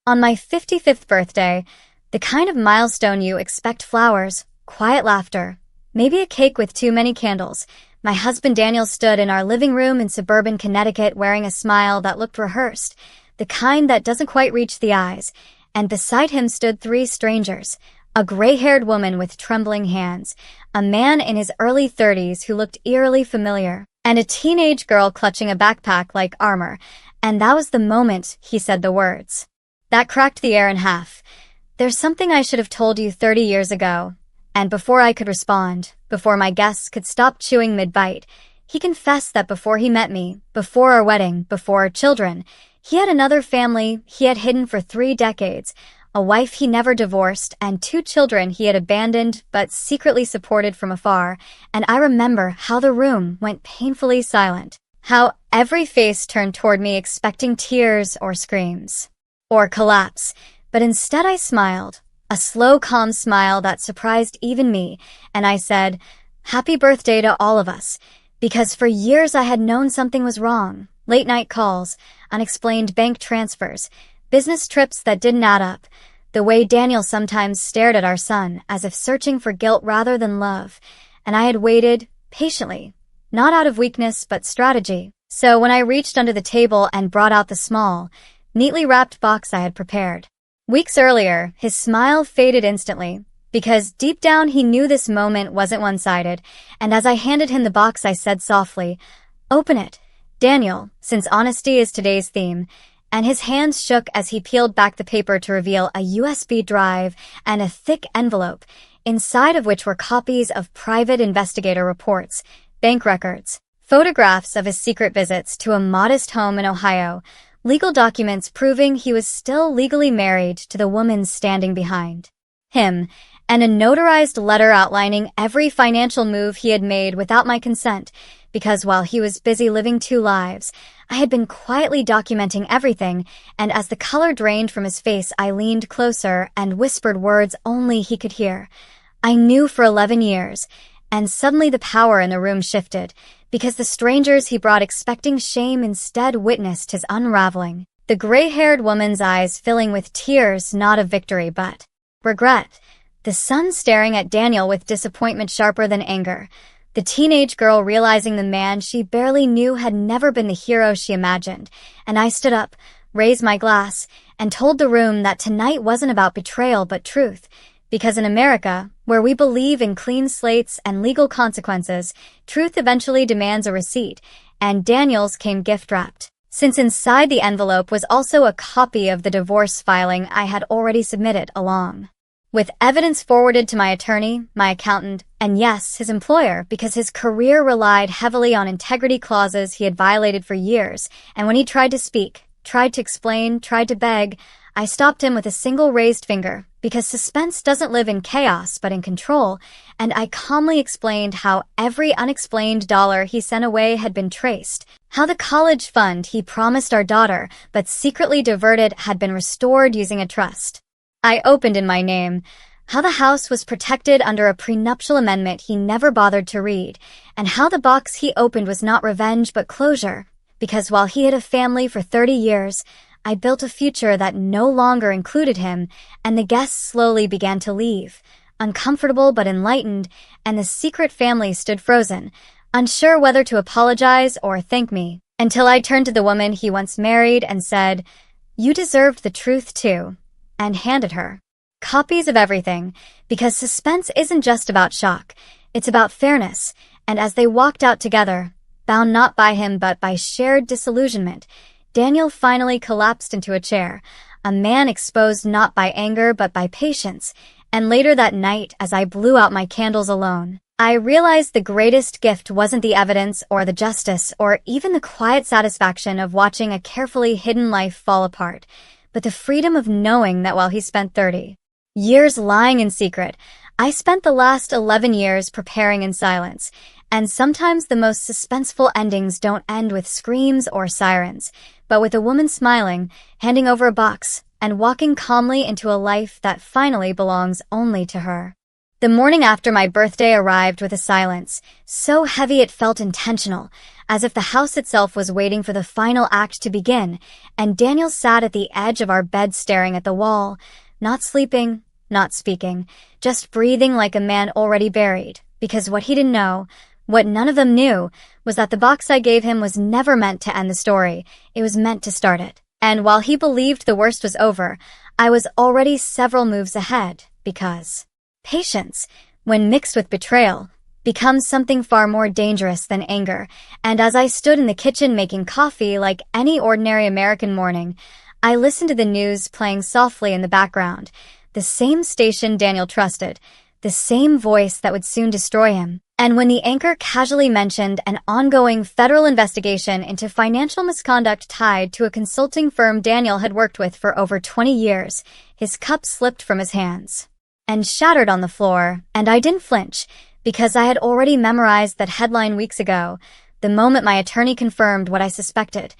On my 55th birthday, the kind of milestone you expect flowers, quiet laughter, maybe a cake with too many candles, my husband Daniel stood in our living room in suburban Connecticut wearing a smile that looked rehearsed, the kind that doesn't quite reach the eyes, and beside him stood three strangers, a gray-haired woman with trembling hands, a man in his early 30s who looked eerily familiar, and a teenage girl clutching a backpack like armor, and that was the moment he said the words. That cracked the air in half. There's something I should have told you 30 years ago. And before I could respond, before my guests could stop chewing mid-bite, he confessed that before he met me, before our wedding, before our children, he had another family he had hidden for 3 decades, a wife he never divorced, and 2 children he had abandoned but secretly supported from afar, and I remember how the room went painfully silent, how every face turned toward me expecting tears or screams, or collapse, but instead I smiled, a slow, calm smile that surprised even me, and I said, "Happy birthday to all of us," because for years I had known something was wrong. Late-night calls, unexplained bank transfers, business trips that didn't add up, the way Daniel sometimes stared at our son as if searching for guilt rather than love, and I had waited, patiently, not out of weakness but strategy. So when I reached under the table and brought out the small, neatly wrapped box I had prepared, weeks earlier, his smile faded instantly, because deep down he knew this moment wasn't one-sided, and as I handed him the box I said softly, "Open it, Daniel, since honesty is today's theme," and his hands shook as he peeled back the paper to reveal a USB drive and a thick envelope, inside of which were copies of private investigator reports, bank records, photographs of his secret visits to a modest home in Ohio, legal documents proving he was still legally married to the woman standing behind him, and a notarized letter outlining every financial move he had made without my consent, because while he was busy living 2 lives, I had been quietly documenting everything, and as the color drained from his face, I leaned closer and whispered words only he could hear. I knew for 11 years, and suddenly the power in the room shifted, because the strangers he brought expecting shame instead witnessed his unraveling, the gray-haired woman's eyes filling with tears not of victory but regret, the son staring at Daniel with disappointment sharper than anger, the teenage girl realizing the man she barely knew had never been the hero she imagined, and I stood up, raised my glass, and told the room that tonight wasn't about betrayal but truth, because in America, where we believe in clean slates and legal consequences, truth eventually demands a receipt, and Daniel's came gift-wrapped, since inside the envelope was also a copy of the divorce filing I had already submitted along with evidence forwarded to my attorney, my accountant, and yes, his employer, because his career relied heavily on integrity clauses he had violated for years, and when he tried to speak, tried to explain, tried to beg, I stopped him with a single raised finger, because suspense doesn't live in chaos but in control, and I calmly explained how every unexplained dollar he sent away had been traced, how the college fund he promised our daughter but secretly diverted had been restored using a trust I opened in my name, how the house was protected under a prenuptial amendment he never bothered to read, and how the box he opened was not revenge but closure, because while he had a family for 30 years, I built a future that no longer included him, and the guests slowly began to leave, uncomfortable but enlightened, and the secret family stood frozen, unsure whether to apologize or thank me, until I turned to the woman he once married and said, "You deserved the truth too," and handed her copies of everything, because suspense isn't just about shock, it's about fairness, and as they walked out together, bound not by him but by shared disillusionment, Daniel finally collapsed into a chair, a man exposed not by anger but by patience, and later that night, as I blew out my candles alone, I realized the greatest gift wasn't the evidence or the justice or even the quiet satisfaction of watching a carefully hidden life fall apart, but the freedom of knowing that while he spent 30 years lying in secret, I spent the last 11 years preparing in silence, and sometimes the most suspenseful endings don't end with screams or sirens, but with a woman smiling, handing over a box, and walking calmly into a life that finally belongs only to her. The morning after my birthday arrived with a silence, so heavy it felt intentional, as if the house itself was waiting for the final act to begin, and Daniel sat at the edge of our bed staring at the wall, not sleeping, not speaking, just breathing like a man already buried, because what he didn't know, what none of them knew, was that the box I gave him was never meant to end the story, it was meant to start it. And while he believed the worst was over, I was already several moves ahead, because patience, when mixed with betrayal, becomes something far more dangerous than anger, and as I stood in the kitchen making coffee like any ordinary American morning, I listened to the news playing softly in the background, the same station Daniel trusted, the same voice that would soon destroy him. And when the anchor casually mentioned an ongoing federal investigation into financial misconduct tied to a consulting firm Daniel had worked with for over 20 years, his cup slipped from his hands and shattered on the floor, and I didn't flinch, because I had already memorized that headline weeks ago, the moment my attorney confirmed what I suspected,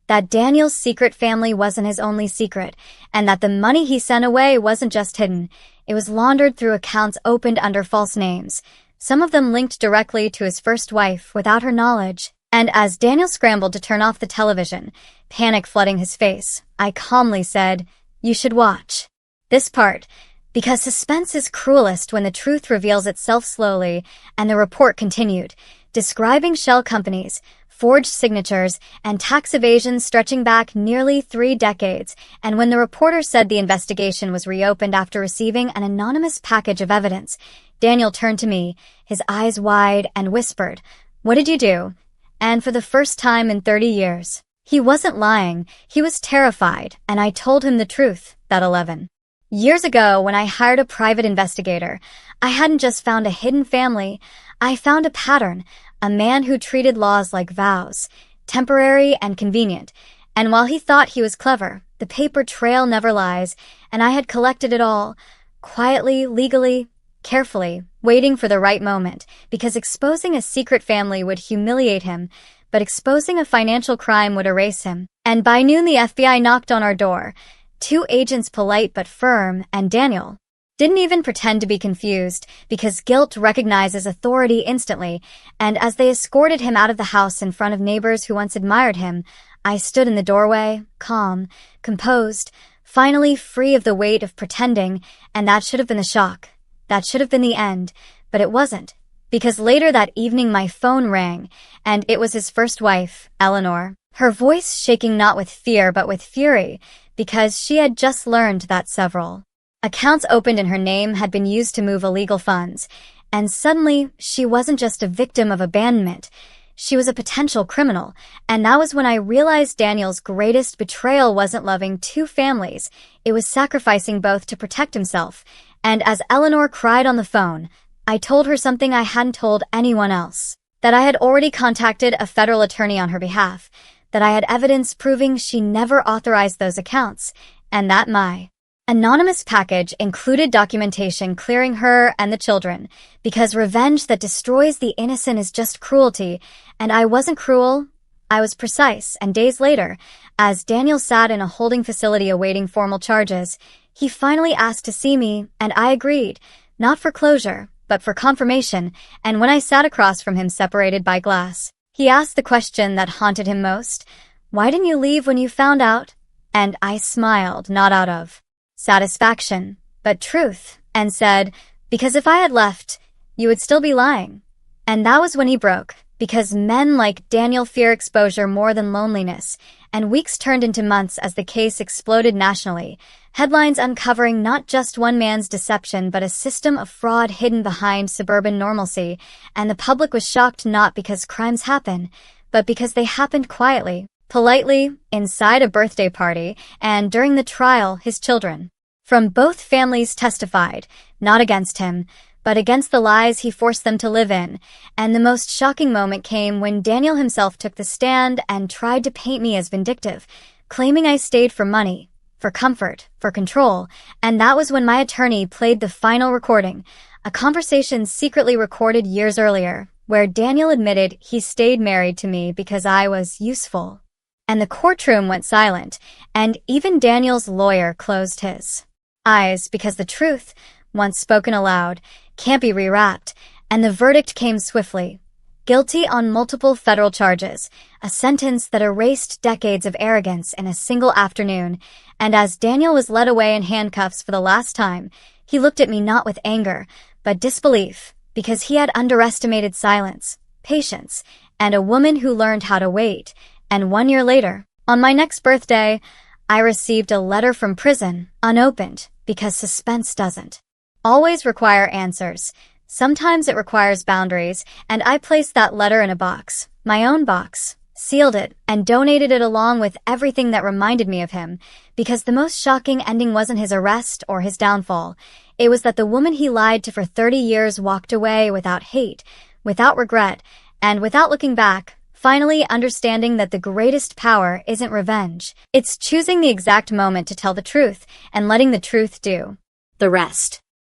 that Daniel's secret family wasn't his only secret, and that the money he sent away wasn't just hidden, it was laundered through accounts opened under false names, some of them linked directly to his first wife without her knowledge. And as Daniel scrambled to turn off the television, panic flooding his face, I calmly said, "You should watch this part, because suspense is cruelest when the truth reveals itself slowly," and the report continued, describing shell companies, forged signatures, and tax evasion stretching back nearly 3 decades, and when the reporter said the investigation was reopened after receiving an anonymous package of evidence, Daniel turned to me, his eyes wide, and whispered, "What did you do?" And for the first time in 30 years, he wasn't lying, he was terrified, and I told him the truth, that 11 years ago, when I hired a private investigator, I hadn't just found a hidden family, I found a pattern, a man who treated laws like vows, temporary and convenient, and while he thought he was clever, the paper trail never lies, and I had collected it all, quietly, legally, carefully, waiting for the right moment, because exposing a secret family would humiliate him, but exposing a financial crime would erase him. And by noon the FBI knocked on our door, 2 agents polite but firm, and Daniel didn't even pretend to be confused, because guilt recognizes authority instantly, and as they escorted him out of the house in front of neighbors who once admired him, I stood in the doorway, calm, composed, finally free of the weight of pretending, and that should have been the shock. That should have been the end, but it wasn't, because later that evening my phone rang, and it was his first wife, Eleanor, her voice shaking not with fear but with fury, because she had just learned that several accounts opened in her name had been used to move illegal funds, and suddenly she wasn't just a victim of abandonment, she was a potential criminal, and that was when I realized Daniel's greatest betrayal wasn't loving 2 families, it was sacrificing both to protect himself. And as Eleanor cried on the phone, I told her something I hadn't told anyone else, that I had already contacted a federal attorney on her behalf, that I had evidence proving she never authorized those accounts, and that my anonymous package included documentation clearing her and the children, because revenge that destroys the innocent is just cruelty, and I wasn't cruel, I was precise. And days later, as Daniel sat in a holding facility awaiting formal charges, he finally asked to see me, and I agreed, not for closure, but for confirmation, and when I sat across from him separated by glass, he asked the question that haunted him most, "Why didn't you leave when you found out?" And I smiled, not out of satisfaction, but truth, and said, "Because if I had left, you would still be lying." And that was when he broke, because men like Daniel fear exposure more than loneliness, and weeks turned into months as the case exploded nationally, headlines uncovering not just one man's deception but a system of fraud hidden behind suburban normalcy, and the public was shocked not because crimes happen, but because they happened quietly, politely, inside a birthday party, and during the trial, his children from both families testified, not against him, but against the lies he forced them to live in, and the most shocking moment came when Daniel himself took the stand and tried to paint me as vindictive, claiming I stayed for money, for comfort, for control, and that was when my attorney played the final recording, a conversation secretly recorded years earlier, where Daniel admitted he stayed married to me because I was useful. And the courtroom went silent, and even Daniel's lawyer closed his eyes, because the truth once spoken aloud, can't be rewrapped, and the verdict came swiftly. Guilty on multiple federal charges, a sentence that erased decades of arrogance in a single afternoon, and as Daniel was led away in handcuffs for the last time, he looked at me not with anger, but disbelief, because he had underestimated silence, patience, and a woman who learned how to wait. And 1 year later, on my next birthday, I received a letter from prison, unopened, because suspense doesn't always require answers. Sometimes it requires boundaries, and I placed that letter in a box, my own box, sealed it, and donated it along with everything that reminded me of him, because the most shocking ending wasn't his arrest or his downfall. It was that the woman he lied to for 30 years walked away without hate, without regret, and without looking back, finally understanding that the greatest power isn't revenge. It's choosing the exact moment to tell the truth and letting the truth do the rest.